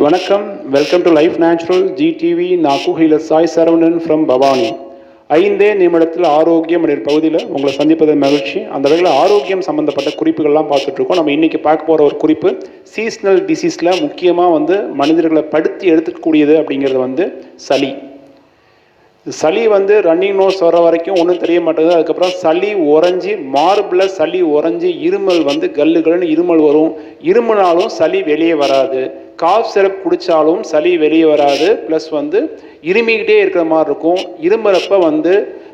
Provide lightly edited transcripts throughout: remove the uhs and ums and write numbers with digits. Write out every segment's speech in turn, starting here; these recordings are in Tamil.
வணக்கம், welcome to life natural GTV. நான் குஹீலர் சாய் சரவணன் ஃப்ரம் பவானி. 5 நிமிடத்தில் ஆரோக்கியம் என்ற பகுதியில் உங்களை சந்திப்பது மகிழ்ச்சி. அந்த வகையில் ஆரோக்கியம் சம்மந்தப்பட்ட குறிப்புகள்லாம் பார்த்துட்ருக்கோம். நம்ம இன்றைக்கி பார்க்க போகிற ஒரு குறிப்பு சீஸ்னல் டிசீஸில் முக்கியமாக மனிதர்களை படுத்தி எடுத்துக்கக்கூடியது அப்படிங்கிறது சளி. சளி ரன்னிங் நோஸ் வர வரைக்கும் ஒன்றும் தெரிய மாட்டேங்குது. அதுக்கப்புறம் சளி உறைஞ்சி மார்பில் சளி உறைஞ்சி இருமல் கல்லுகள்னு இருமல் வரும். இருமுனாலும் சளி வெளியே வராது. காஃப் சிரப் குடித்தாலும் சளி வெளியே வராது. ப்ளஸ் இருமிக்கிட்டே இருக்கிற மாதிரி இருக்கும். இருமுறப்ப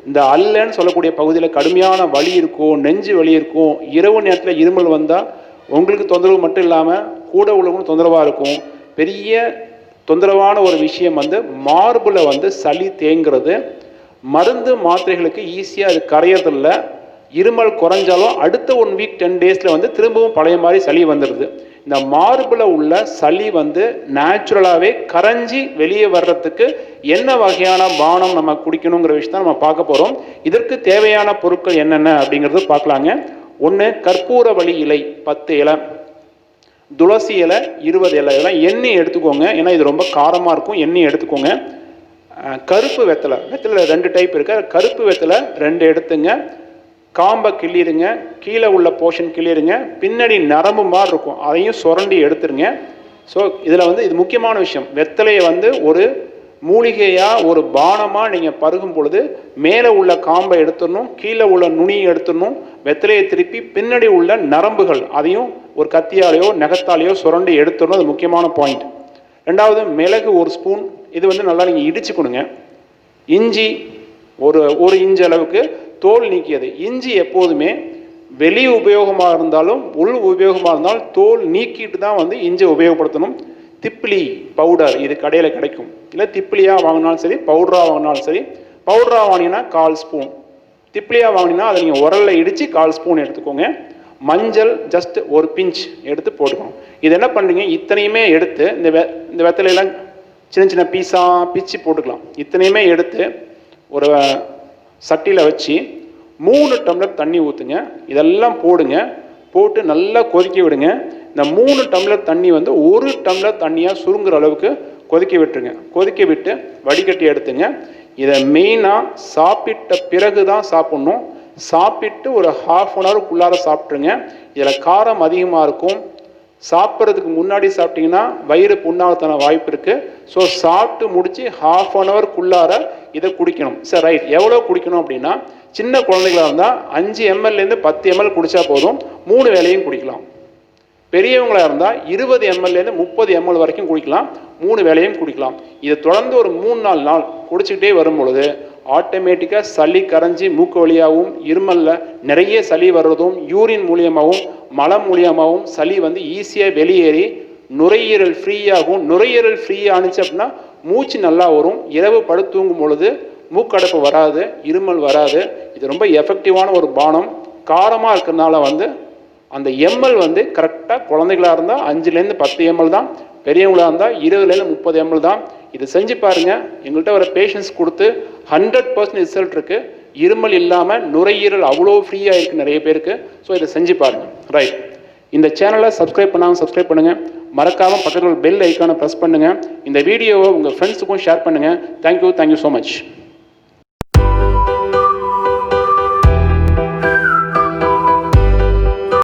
இந்த அல்லன்னு சொல்லக்கூடிய பகுதியில் கடுமையான வலி இருக்கும், நெஞ்சு வலி இருக்கும். இரவு நேரத்தில் இருமல் வந்தால் உங்களுக்கு தொந்தரவு மட்டும் இல்லாமல் கூட உள்ளவங்களும் தொந்தரவாக இருக்கும். பெரிய தொந்தரவான ஒரு விஷயம் மார்பில் சளி தேங்கிறது. மருந்து மாத்திரைகளுக்கு ஈஸியாக அது கரையறதில்ல. இருமல் குறைஞ்சாலும் அடுத்த 1 வீக் 10 டேஸில் திரும்பவும் பழைய மாதிரி சளி வந்துடுது. இந்த மார்பில் உள்ள சளி நேச்சுரலாகவே கரைஞ்சி வெளியே வர்றதுக்கு என்ன வகையான பானம் நம்ம குடிக்கணுங்கிற விஷயத்தை நம்ம பார்க்க போகிறோம். இதற்கு தேவையான பொருட்கள் என்னென்ன அப்படிங்கிறது பார்க்கலாங்க. 1 கற்பூரவள்ளி இலை 10 இலை, துளசி இலை 20 இலை. இதெல்லாம் எண்ணெய் எடுத்துக்கோங்க, ஏன்னா இது ரொம்ப காரமாக இருக்கும். எண்ணெய் எடுத்துக்கோங்க. கருப்பு வெத்தலை 2 டைப் இருக்கு. கருப்பு வெத்தலை 2 எடுத்துங்க. காம்பை கிள்ளிடுங்க, கீழே உள்ள போர்ஷன் கிள்ளிடுங்க. பின்னாடி நரம்பு மாதிரி இருக்கும், அதையும் சுரண்டி எடுத்துருங்க. ஸோ இதில் இது முக்கியமான விஷயம். வெத்தலையை ஒரு மூலிகையாக ஒரு பானமாக நீங்கள் பருகும் பொழுது மேலே உள்ள காம்பை எடுத்துடணும், கீழே உள்ள நுனியை எடுத்துடணும். வெத்தலையை திருப்பி பின்னாடி உள்ள நரம்புகள் அதையும் ஒரு கத்தியாலேயோ நகத்தாலேயோ சுரண்டி எடுத்துடணும். அது முக்கியமான பாயிண்ட். 2வது மிளகு 1 ஸ்பூன். இது நல்லா நீங்கள் இடிச்சு கொடுங்க. இஞ்சி ஒரு இன்ச்சு அளவுக்கு தோல் நீக்கியது. இஞ்சி எப்போதுமே வெளி உபயோகமாக இருந்தாலும் உள் உபயோகமாக இருந்தாலும் தோல் நீக்கிட்டு தான் இஞ்சி உபயோகப்படுத்தணும். திப்பிலி பவுடர் இது கடையில் கிடைக்கும். இல்லை திப்பிலியாக வாங்கினாலும் சரி, பவுடராக வாங்கினாலும் சரி. பவுடராக வாங்கினீங்கன்னா 1/4 ஸ்பூன், திப்பிலியாக வாங்கினீங்கன்னா அதை நீங்கள் உரலில் இடித்து 1/4 ஸ்பூன் எடுத்துக்கோங்க. மஞ்சள் ஜஸ்ட் 1 பிஞ்ச் எடுத்து போட்டுக்கணும். இது என்ன பண்ணுறீங்க, இத்தனையுமே எடுத்து இந்த வெத்தலையெல்லாம் சின்ன சின்ன பீஸாக பிச்சு போட்டுக்கலாம். இத்தனையுமே எடுத்து ஒரு சட்டியில் வச்சு 3 டம்ளர் தண்ணி ஊற்றுங்க. இதெல்லாம் போடுங்க. போட்டு நல்லா கொதிக்க விடுங்க. இந்த 3 டம்ளர் தண்ணி 1 டம்ளர் தண்ணியாக சுருங்குற அளவுக்கு கொதிக்க விட்டுருங்க. கொதிக்க விட்டு வடிகட்டி எடுத்துங்க. இதை மெயினாக சாப்பிட்ட பிறகு தான் சாப்பிட்ணும். சாப்பிட்டு ஒரு 1/2 அன் ஹவருக்குள்ளார சாப்பிட்ருங்க. இதில் காரம் அதிகமாக இருக்கும். சாப்பிட்றதுக்கு முன்னாடி சாப்பிட்டீங்கன்னா வயிறு புண்ணாகத்தான வாய்ப்பு இருக்குது. ஸோ சாப்பிட்டு முடித்து 1/2 அன் ஹவருக்குள்ளார இதை குடிக்கணும். சரி, ரைட். எவ்வளோ குடிக்கணும் அப்படின்னா, சின்ன குழந்தைகளாக இருந்தால் 5 ml 10 ml குடித்தா போதும். 3 வேளையும் குடிக்கலாம். பெரியவங்களாக இருந்தால் 20 ml 30 ml வரைக்கும் குடிக்கலாம். 3 வேளையும் குடிக்கலாம். இதை தொடர்ந்து ஒரு 3-4 நாள் குடிச்சிக்கிட்டே வரும் பொழுது ஆட்டோமேட்டிக்காக சளி கரைஞ்சி மூக்கு வழியாகவும், இருமலில் நிறைய சளி வர்றதும், யூரின் மூலியமாகவும் மலம் மூலியமாகவும் சளி ஈஸியாக வெளியேறி நுரையீரல் ஃப்ரீயாகும். நுரையீரல் ஃப்ரீயாக ஆனிச்சு அப்படின்னா மூச்சு நல்லா வரும். இரவு படுத்து தூங்கும் பொழுது மூக்கடைப்பு வராது, இருமல் வராது. இது ரொம்ப எஃபெக்டிவான ஒரு பானம். காரமாக இருக்கிறதுனால அந்த எம்எல் கரெக்டாக குழந்தைகளாக இருந்தால் 5 10 ml தான், பெரியவங்களாக இருந்தால் 20 30 ml தான். இது செஞ்சு பாருங்கள். எங்கள்கிட்ட வர பேஷண்ட்ஸ் கொடுத்து 100% ரிசல்ட் இருக்குது. இருமல் இல்லாமல் நுரையீரல் அவ்வளோ ஃப்ரீயாக இருக்குது நிறைய பேருக்கு. ஸோ இதை செஞ்சு பாருங்கள். ரைட். இந்த சேனலை சப்ஸ்கிரைப் பண்ணாமல் சப்ஸ்கிரைப் பண்ணுங்கள். மறக்காமல் பக்கத்தில் பெல் ஐக்கானை ப்ரெஸ் பண்ணுங்கள். இந்த வீடியோவை உங்கள் ஃப்ரெண்ட்ஸுக்கும் ஷேர் பண்ணுங்கள். Thank you so much.